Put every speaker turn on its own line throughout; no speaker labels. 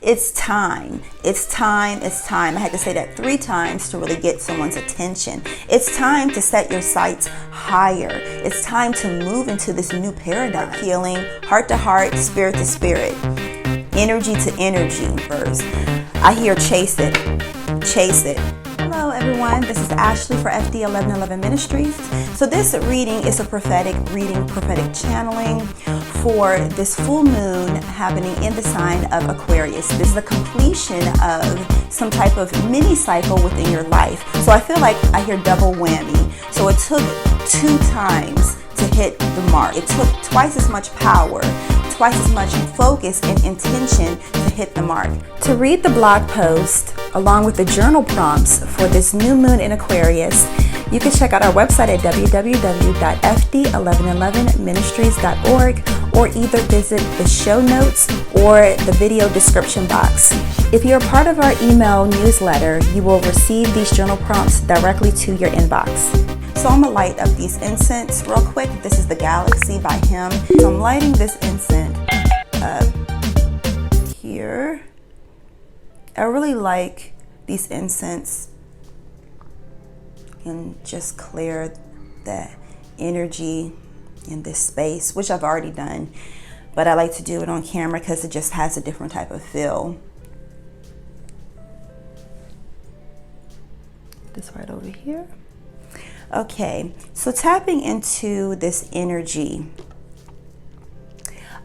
It's time. It's time. It's time. I had to say that 3 times to really get someone's attention. It's time to set your sights higher. It's time to move into this new paradigm. Healing, heart to heart, spirit to spirit, energy to energy. First, I hear chase it. Chase it. Hello everyone, this is Ashley for 𝐷 𝐏 Ministries. So this reading is a prophetic reading, prophetic channeling for this full moon happening in the sign of Aquarius. This is the completion of some type of mini cycle within your life. So I feel like I hear double whammy. So it took 2 times to hit the mark. It took twice as much power, twice as much focus and intention to hit the mark. To read the blog post along with the journal prompts for this new moon in Aquarius, you can check out our website at www.𝐷1111ministries.org or either visit the show notes or the video description box. If you're a part of our email newsletter, you will receive these journal prompts directly to your inbox. So I'm gonna light up these incense real quick. This is the Galaxy by him. So I'm lighting this incense up here. I really like these incense and just clear the energy in this space, which I've already done, but I like to do it on camera because it just has a different type of feel. This right over here. Okay, so tapping into this energy,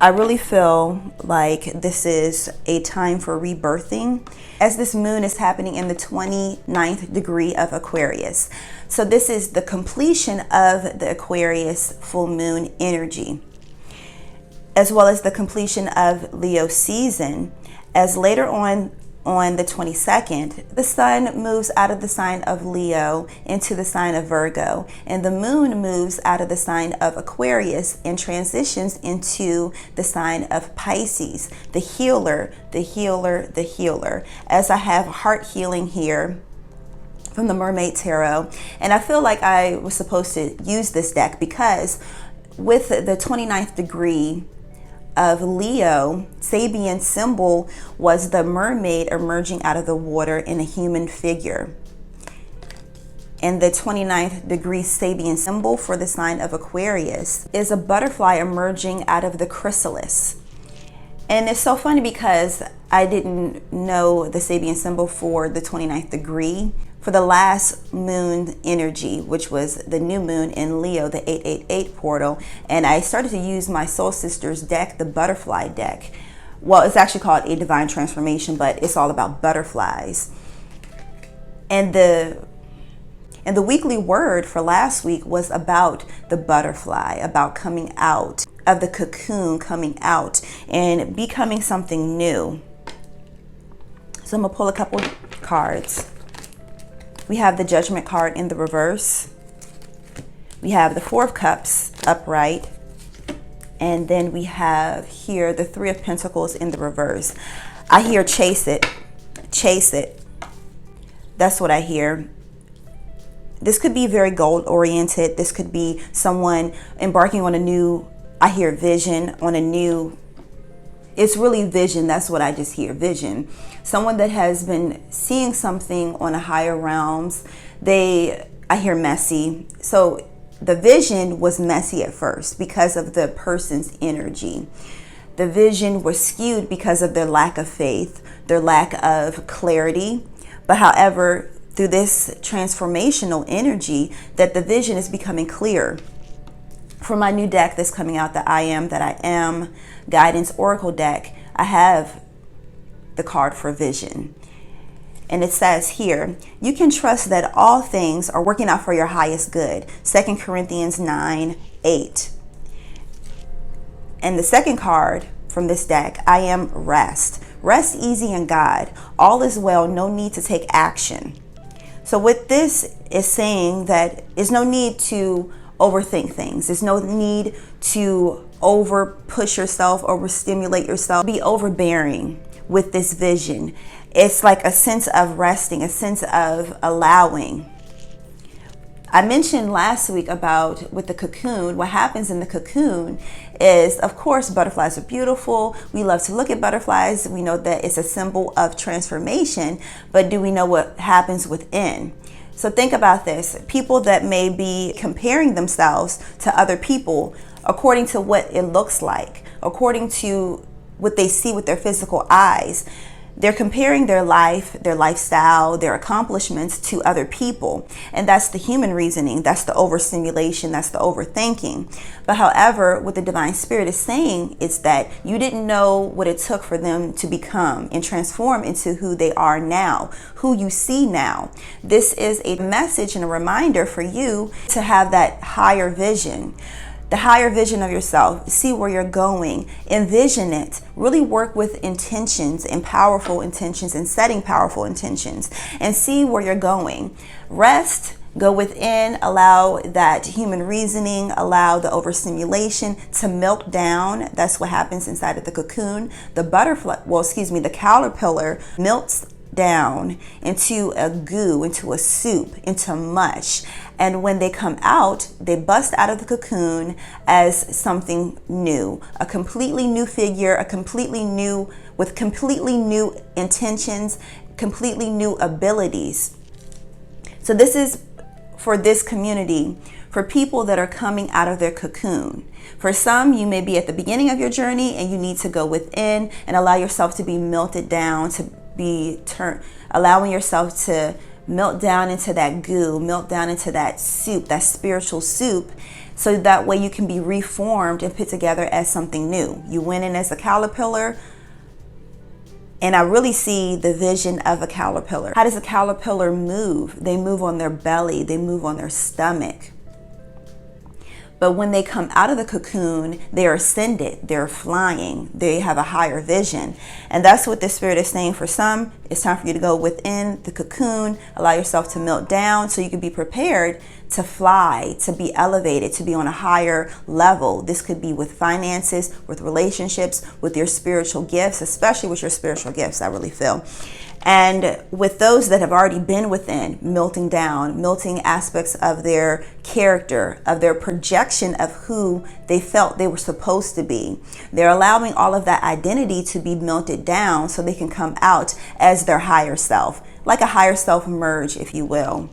I really feel like this is a time for rebirthing, as this moon is happening in the 29th degree of Aquarius. So this is the completion of the Aquarius full moon energy, as well as the completion of Leo season, as later on the 22nd, the sun moves out of the sign of Leo into the sign of Virgo, and the moon moves out of the sign of Aquarius and transitions into the sign of Pisces, the healer, the healer, the healer. As I have heart healing here from the Mermaid Tarot, and I feel like I was supposed to use this deck because with the 29th degree of Leo, Sabian symbol was the mermaid emerging out of the water in a human figure. And the 29th degree Sabian symbol for the sign of Aquarius is a butterfly emerging out of the chrysalis. And it's so funny because I didn't know the Sabian symbol for the 29th degree for the last moon energy, which was the new moon in Leo, the 888 portal. And I started to use my Soul Sisters deck, the butterfly deck. Well, it's actually called A Divine Transformation, but it's all about butterflies. And the weekly word for last week was about the butterfly, about coming out of the cocoon, coming out and becoming something new. So I'm gonna pull a couple cards. We have the Judgment card in the reverse. We have the 4 of Cups upright. And then we have here the 3 of Pentacles in the reverse. I hear chase it, chase it. That's what I hear. This could be very goal oriented. This could be someone embarking on a new, I hear vision, on a new, it's really vision. That's what I just hear, vision. Someone that has been seeing something on a higher realms. I hear messy. So the vision was messy at first because of the person's energy. The vision was skewed because of their lack of faith, their lack of clarity. But however, through this transformational energy, that the vision is becoming clear. For my new deck that's coming out, the I Am That I Am Guidance Oracle deck, I have the card for vision. And it says here, you can trust that all things are working out for your highest good. 2 Corinthians 9:8. And the second card from this deck, I am rest. Rest easy in God. All is well, no need to take action. So what this is saying that there's no need to overthink things. There's no need to over push yourself, overstimulate yourself, be overbearing with this vision. It's like a sense of resting, a sense of allowing. I mentioned last week about with the cocoon, what happens in the cocoon is, of course, butterflies are beautiful. We love to look at butterflies. We know that it's a symbol of transformation, but do we know what happens within? So think about this. People that may be comparing themselves to other people according to what it looks like, according to what they see with their physical eyes. They're comparing their life, their lifestyle, their accomplishments to other people. And that's the human reasoning. That's the overstimulation. That's the overthinking. But however, what the Divine Spirit is saying is that you didn't know what it took for them to become and transform into who they are now, who you see now. This is a message and a reminder for you to have that higher vision. The higher vision of yourself, see where you're going, envision it, really work with intentions and powerful intentions and setting powerful intentions and see where you're going. Rest, go within, allow that human reasoning, allow the overstimulation to melt down. That's what happens inside of the cocoon. The the caterpillar melts down into a goo, into a soup, into mush. And when they come out, they bust out of the cocoon as something new, a completely new figure, with completely new intentions, completely new abilities. So this is for this community, for people that are coming out of their cocoon. For some, you may be at the beginning of your journey and you need to go within and allow yourself to be melted down, allowing yourself to melt down into that goo, melt down into that soup, that spiritual soup, so that way you can be reformed and put together as something new. You went in as a caterpillar, and I really see the vision of a caterpillar. How does a caterpillar move? They move on their belly, they move on their stomach. But when they come out of the cocoon, they're ascended, they're flying, they have a higher vision. And that's what the Spirit is saying. For some, it's time for you to go within the cocoon, allow yourself to melt down so you can be prepared to fly, to be elevated, to be on a higher level. This could be with finances, with relationships, with your spiritual gifts, especially with your spiritual gifts, I really feel. And with those that have already been within, melting down, melting aspects of their character, of their projection of who they felt they were supposed to be. They're allowing all of that identity to be melted down so they can come out as their higher self, like a higher self merge, if you will.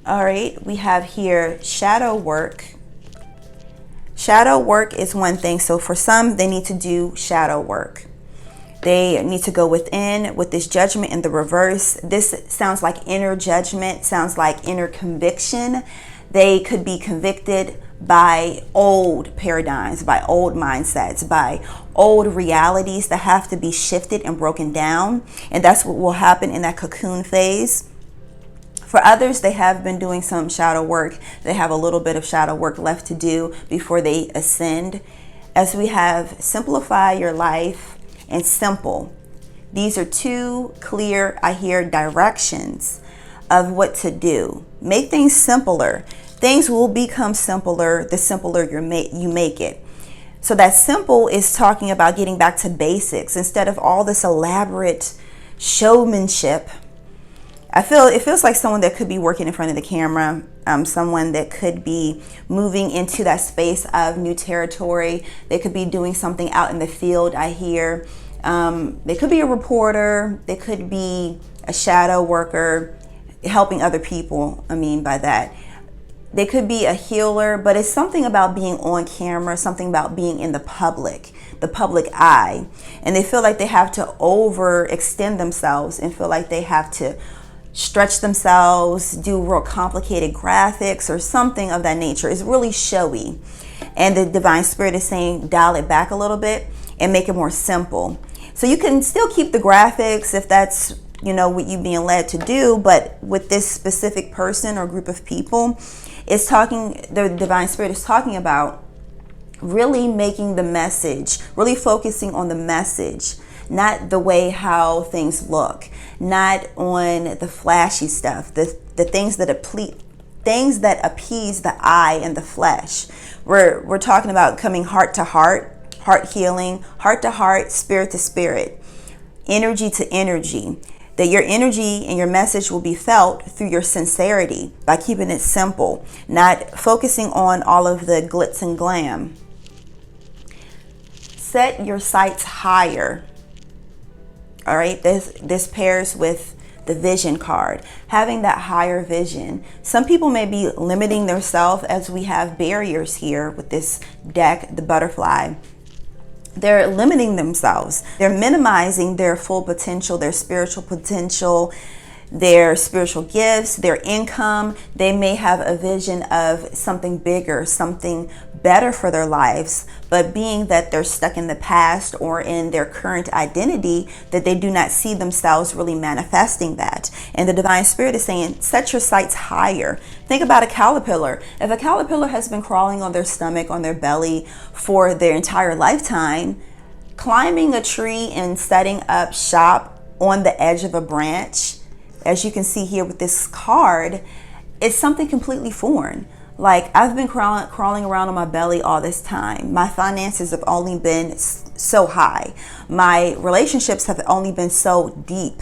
All right, we have here shadow work. Shadow work is one thing. So for some, they need to do shadow work. They need to go within with this judgment in the reverse. This sounds like inner judgment, sounds like inner conviction. They could be convicted by old paradigms, by old mindsets, by old realities that have to be shifted and broken down. And that's what will happen in that cocoon phase. For others, they have been doing some shadow work. They have a little bit of shadow work left to do before they ascend. As we have simplify your life, and simple. These are two clear, I hear, directions of what to do. Make things simpler. Things will become simpler the simpler you make it. So that simple is talking about getting back to basics instead of all this elaborate showmanship. It feels like someone that could be working in front of the camera, someone that could be moving into that space of new territory. They could be doing something out in the field, I hear. They could be a reporter. They could be a shadow worker, helping other people, by that. They could be a healer, but it's something about being on camera, something about being in the public eye. And they feel like they have to overextend themselves and feel like they have to stretch themselves, do real complicated graphics or something of that nature. It's really showy. And the Divine Spirit is saying, dial it back a little bit and make it more simple. So you can still keep the graphics if that's, what you're being led to do. But with this specific person or group of people, the Divine Spirit is talking about really making the message, really focusing on the message, not the way how things look, not on the flashy stuff, the things that appease the eye and the flesh. We're talking about coming heart to heart, heart healing, heart to heart, spirit to spirit, energy to energy. that your energy and your message will be felt through your sincerity by keeping it simple, not focusing on all of the glitz and glam. Set your sights higher. All right, this pairs with the vision card, having that higher vision. Some people may be limiting themselves, as we have barriers here with this deck, the butterfly. They're limiting themselves. They're minimizing their full potential, their spiritual potential, their spiritual gifts, their income. They may have a vision of something bigger, something better for their lives, but being that they're stuck in the past or in their current identity, that they do not see themselves really manifesting that. And the Divine Spirit is saying, set your sights higher. Think about a caterpillar. If a caterpillar has been crawling on their stomach, on their belly for their entire lifetime, climbing a tree and setting up shop on the edge of a branch, as you can see here with this card, it's something completely foreign. Like, I've been crawling around on my belly all this time. My finances have only been so high. My relationships have only been so deep.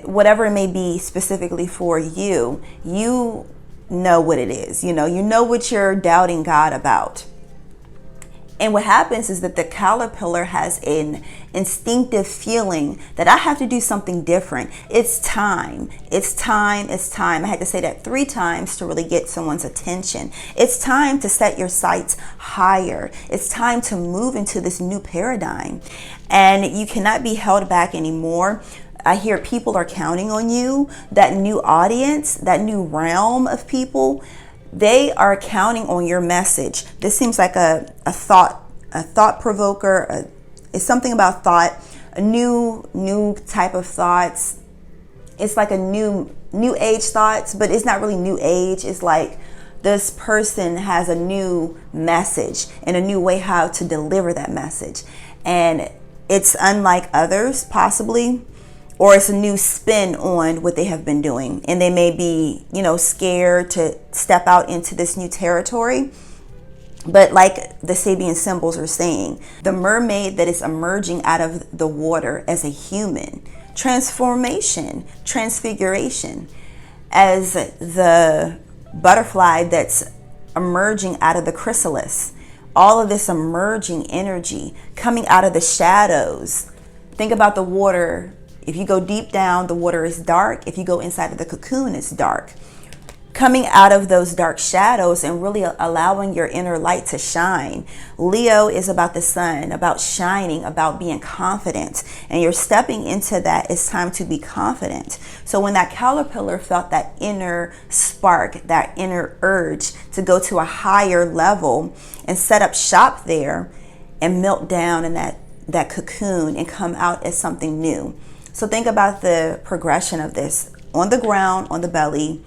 Whatever it may be specifically for you, you know what it is. You know what you're doubting God about. And what happens is that the caterpillar has an instinctive feeling that I have to do something different. It's time. It's time. It's time. I had to say that 3 times to really get someone's attention. It's time to set your sights higher. It's time to move into this new paradigm. And you cannot be held back anymore. I hear people are counting on you, that new audience, that new realm of people. They are counting on your message. This seems like a thought provoker. It's something about thought, a new type of thoughts. It's like a new age thoughts, but it's not really new age. It's like this person has a new message and a new way how to deliver that message. And it's unlike others, possibly. Or it's a new spin on what they have been doing. And they may be, scared to step out into this new territory. But like the Sabian symbols are saying, the mermaid that is emerging out of the water as a human, transformation, transfiguration, as the butterfly that's emerging out of the chrysalis, all of this emerging energy coming out of the shadows. Think about the water. If you go deep down, the water is dark. If you go inside of the cocoon, it's dark. Coming out of those dark shadows and really allowing your inner light to shine. Leo is about the sun, about shining, about being confident. And you're stepping into that. It's time to be confident. So when that caterpillar felt that inner spark, that inner urge to go to a higher level and set up shop there and melt down in that cocoon and come out as something new. So think about the progression of this. On the ground, on the belly,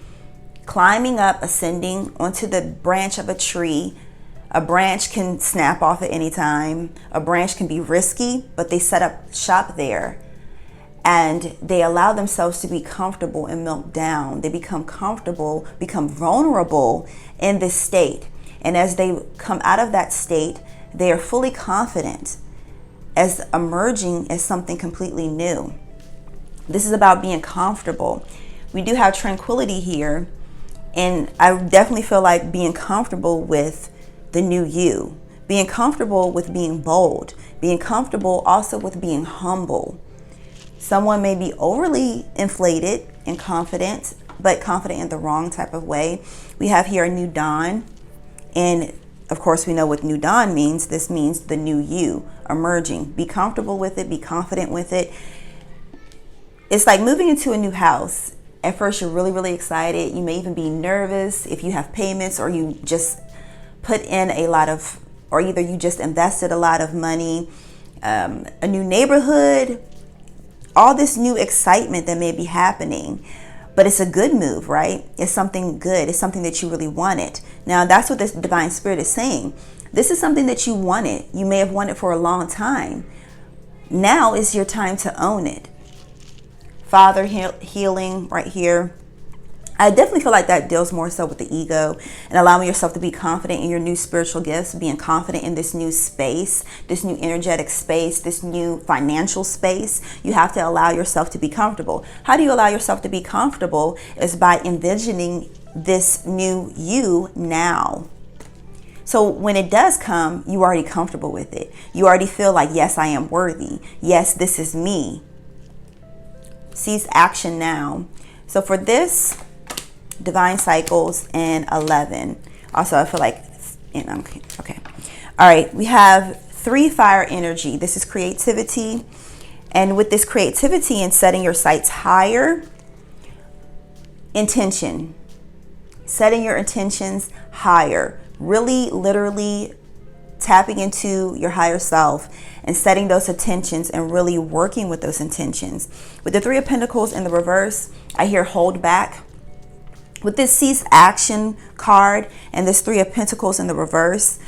climbing up, ascending onto the branch of a tree. A branch can snap off at any time. A branch can be risky, but they set up shop there. And they allow themselves to be comfortable and melt down. They become comfortable, become vulnerable in this state. And as they come out of that state, they are fully confident as emerging as something completely new. This is about being comfortable. We do have tranquility here, and I definitely feel like being comfortable with the new you, being comfortable with being bold, being comfortable also with being humble. Someone may be overly inflated and confident, but confident in the wrong type of way. We have here a new dawn, and of course we know what new dawn means. This means the new you emerging. Be comfortable with it, be confident with it. It's like moving into a new house. At first, you're really, really excited. You may even be nervous if you have payments, or you just put in a lot of, or either you just invested a lot of money, a new neighborhood, all this new excitement that may be happening. But it's a good move, right? It's something good. It's something that you really wanted. Now, that's what this Divine Spirit is saying. This is something that you wanted. You may have wanted for a long time. Now is your time to own it. Father healing right here. I definitely feel like that deals more so with the ego and allowing yourself to be confident in your new spiritual gifts, being confident in this new space, this new energetic space, this new financial space. You have to allow yourself to be comfortable. How do you allow yourself to be comfortable? Is by envisioning this new you now. So when it does come, you're already comfortable with it. You already feel like, yes, I am worthy. Yes, this is me. Seize action now. So for this, divine cycles and 11. Also, I feel like, okay. All right, we have 3 fire energy. This is creativity. And with this creativity and setting your sights higher, intention. Setting your intentions higher. Really, literally tapping into your higher self and setting those intentions and really working with those intentions. With the 3 of Pentacles in the reverse, I hear hold back. With this cease action card and this 3 of Pentacles in the reverse,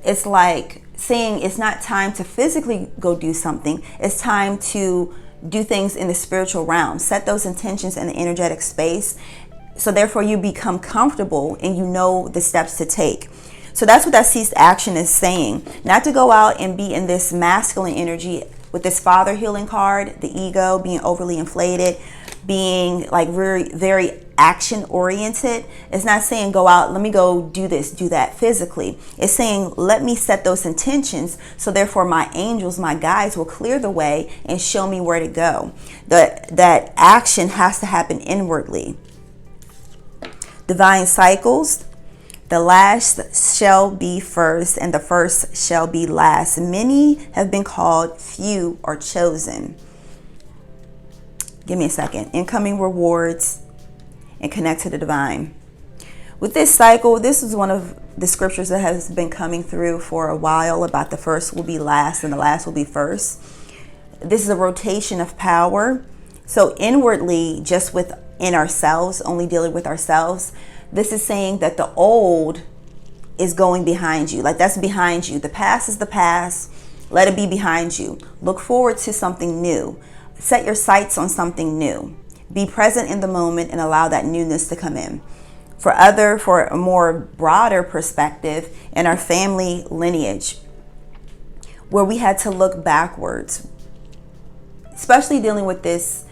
it's like saying it's not time to physically go do something. It's time to do things in the spiritual realm. Set those intentions in the energetic space. So therefore you become comfortable and you know the steps to take. So that's what that ceased action is saying. Not to go out and be in this masculine energy with this father healing card, the ego being overly inflated, being like very, very action oriented. It's not saying go out, let me go do this, do that physically. It's saying let me set those intentions so therefore my angels, my guides will clear the way and show me where to go. That action has to happen inwardly. Divine cycles. The last shall be first, and the first shall be last. Many have been called, few are chosen. Give me a second. Incoming rewards and connect to the divine. With this cycle, this is one of the scriptures that has been coming through for a while about the first will be last and the last will be first. This is a rotation of power. So inwardly, just within ourselves, only dealing with ourselves, this is saying that the old is going behind you. Like that's behind you. The past is the past. Let it be behind you. Look forward to something new. Set your sights on something new. Be present in the moment and allow that newness to come in. For a more broader perspective in our family lineage, where we had to look backwards, especially dealing with this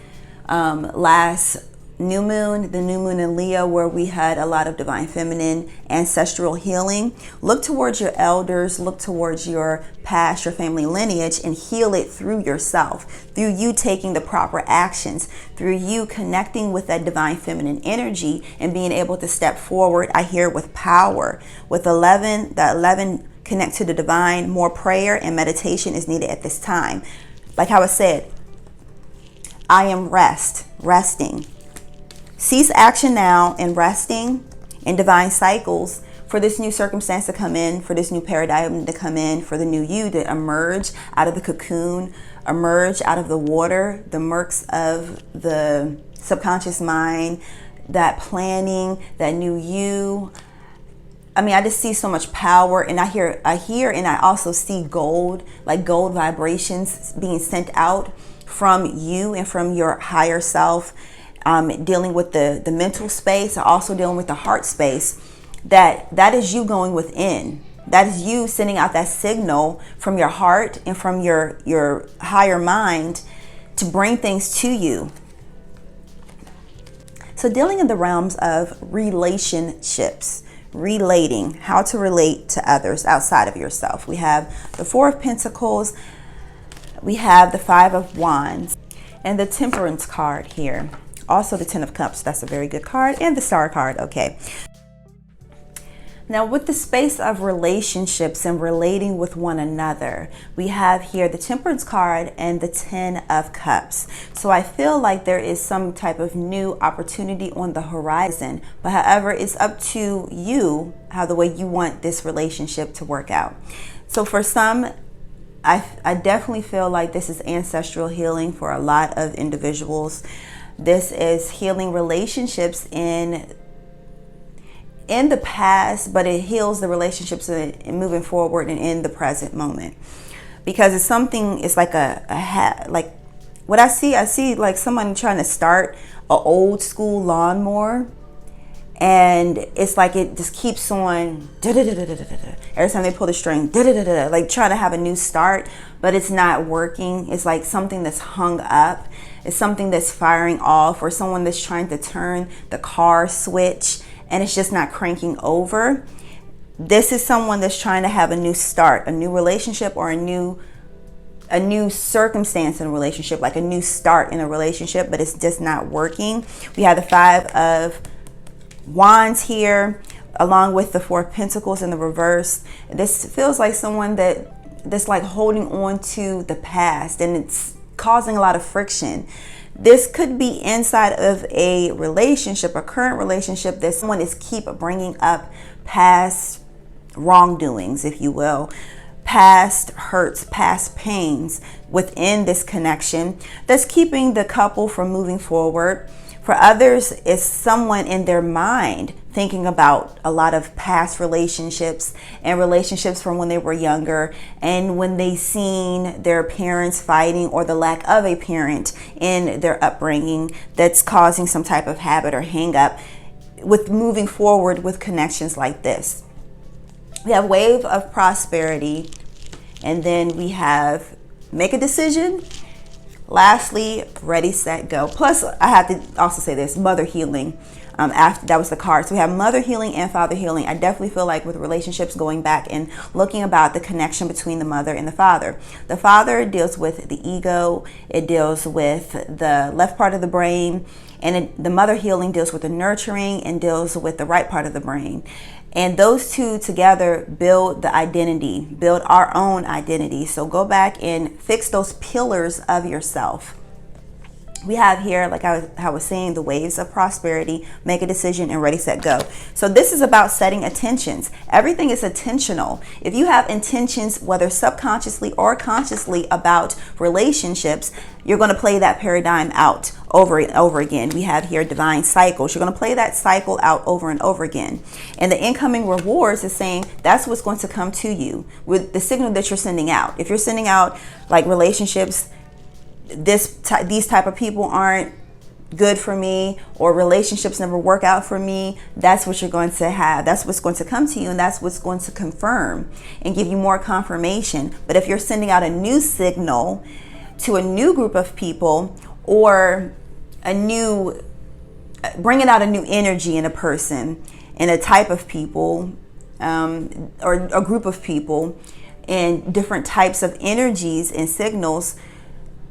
last new moon, the new moon in Leo, where we had a lot of divine feminine ancestral healing. Look towards your elders, look towards your past, your family lineage, and heal it through yourself, through you taking the proper actions, through you connecting with that divine feminine energy and being able to step forward. I hear with power. With 11, the 11 connect to the divine. More prayer and meditation is needed at this time. Like how I said, I am resting. Cease action now and resting in divine cycles for this new circumstance to come in, for this new paradigm to come in, for the new you to emerge out of the cocoon, emerge out of the water, the murks of the subconscious mind, that planning, that new you. I mean, I just see so much power, and I hear and I also see gold, like gold vibrations being sent out from you and from your higher self. Dealing with the mental space, also dealing with the heart space, that is you going within. That is you sending out that signal from your heart and from your higher mind to bring things to you. So dealing in the realms of relationships, relating, how to relate to others outside of yourself. We have the 4 of Pentacles, we have the 5 of Wands, and the Temperance card here. Also the 10 of Cups, that's a very good card, and the Star card, okay. Now with the space of relationships and relating with one another, we have here the Temperance card and the 10 of Cups. So I feel like there is some type of new opportunity on the horizon, but however, it's up to you how the way you want this relationship to work out. So for some, I definitely feel like this is ancestral healing for a lot of individuals. This is healing relationships in the past, but it heals the relationships in moving forward and in the present moment. Because it's something, it's like like what I see like someone trying to start an old school lawnmower, And it's like it just keeps on every time they pull the string, like trying to have a new start, but it's not working. It's like something that's hung up. It's something that's firing off, or someone that's trying to turn the car switch and it's just not cranking over. This is someone that's trying to have a new start, a new relationship, or a new circumstance in a relationship, like a new start in a relationship, but it's just not working. We have the 5 of Wands here, along with the 4 of Pentacles in the reverse. This feels like someone that's like holding on to the past, and it's causing a lot of friction. This could be inside of a relationship, a current relationship, that someone is keep bringing up past wrongdoings, if you will, past hurts, past pains within this connection that's keeping the couple from moving forward. For others, it's someone in their mind thinking about a lot of past relationships and relationships from when they were younger, and when they seen their parents fighting, or the lack of a parent in their upbringing, that's causing some type of habit or hang up with moving forward with connections like this. We have wave of prosperity, and then we have make a decision. Lastly, ready, set, go. Plus, I have to also say this, mother healing. After that was the card. So we have mother healing and father healing. I definitely feel like with relationships, going back and looking about the connection between the mother and the father. The father deals with the ego. It deals with the left part of the brain. And the mother healing deals with the nurturing and deals with the right part of the brain. And those two together build the identity, build our own identity. So go back and fix those pillars of yourself. We have here, like I was saying, the waves of prosperity, make a decision, and ready, set, go. So this is about setting intentions. Everything is intentional. If you have intentions, whether subconsciously or consciously, about relationships, you're going to play that paradigm out over and over again. We have here divine cycles. You're going to play that cycle out over and over again. And the incoming rewards is saying that's what's going to come to you with the signal that you're sending out. If you're sending out like relationships, these type of people aren't good for me, or relationships never work out for me, that's what you're going to have. That's what's going to come to you, and that's what's going to confirm and give you more confirmation. But if you're sending out a new signal to a new group of people, or bringing out a new energy in a person, in a type of people, or a group of people, and different types of energies and signals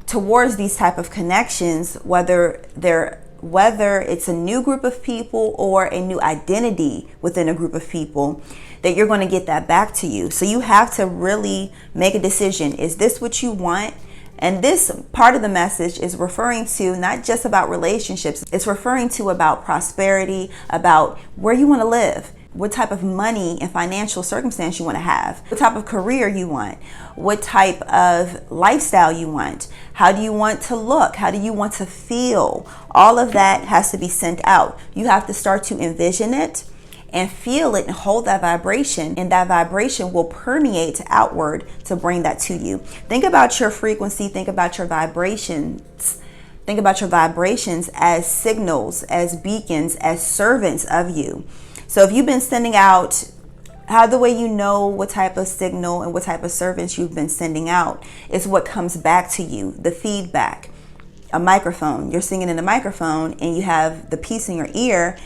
towards these type of connections, whether it's a new group of people or a new identity within a group of people, that you're going to get that back to you. So you have to really make a decision. Is this what you want? And this part of the message is referring to not just about relationships. It's referring to about prosperity, about where you want to live, what type of money and financial circumstance you want to have, what type of career you want, what type of lifestyle you want, how do you want to look, how do you want to feel. All of that has to be sent out. You have to start to envision it and feel it and hold that vibration, and that vibration will permeate outward to bring that to you. Think about your frequency, think about your vibrations. Think about your vibrations as signals, as beacons, as servants of you. So if you've been sending out, how the way you know what type of signal and what type of servants you've been sending out is what comes back to you, the feedback. A microphone, you're singing in a microphone and you have the piece in your ear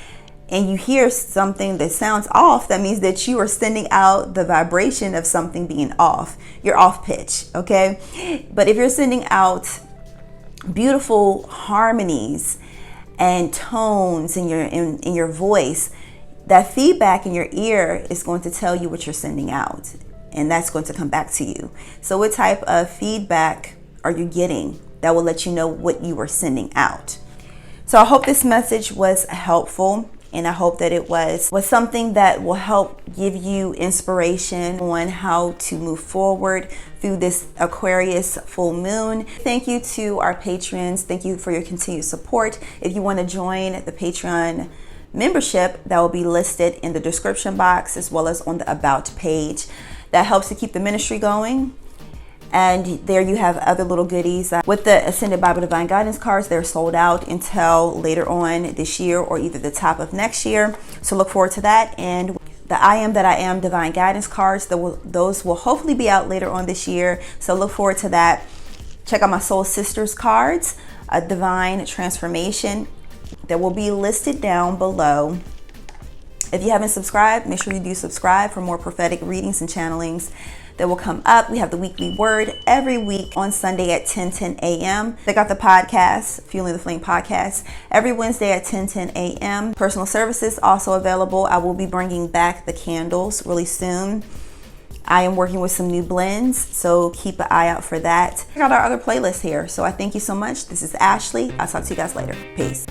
and you hear something that sounds off, that means that you are sending out the vibration of something being off. You're off pitch, okay? But if you're sending out beautiful harmonies and tones in your voice, that feedback in your ear is going to tell you what you're sending out, and that's going to come back to you. So what type of feedback are you getting that will let you know what you are sending out? So I hope this message was helpful, and I hope that it was something that will help give you inspiration on how to move forward through this Aquarius full moon. Thank you to our patrons. Thank you for your continued support. If you want to join the Patreon membership, that will be listed in the description box as well as on the about page. That helps to keep the ministry going. And there you have other little goodies. With the Ascended Bible Divine Guidance cards, they're sold out until later on this year or either the top of next year. So look forward to that. And the I Am That I Am Divine Guidance cards, those will hopefully be out later on this year. So look forward to that. Check out my Soul Sisters cards, a Divine Transformation, that will be listed down below. If you haven't subscribed, make sure you do subscribe for more prophetic readings and channelings that will come up. We have the weekly word every week on Sunday at 10:10 a.m. They got the podcast, Fueling the Flame podcast, every Wednesday at 10:10 a.m. Personal services also available. I will be bringing back the candles really soon. I am working with some new blends, so keep an eye out for that. Check out our other playlist here. So I thank you so much. This is Ashley. I'll talk to you guys later. Peace.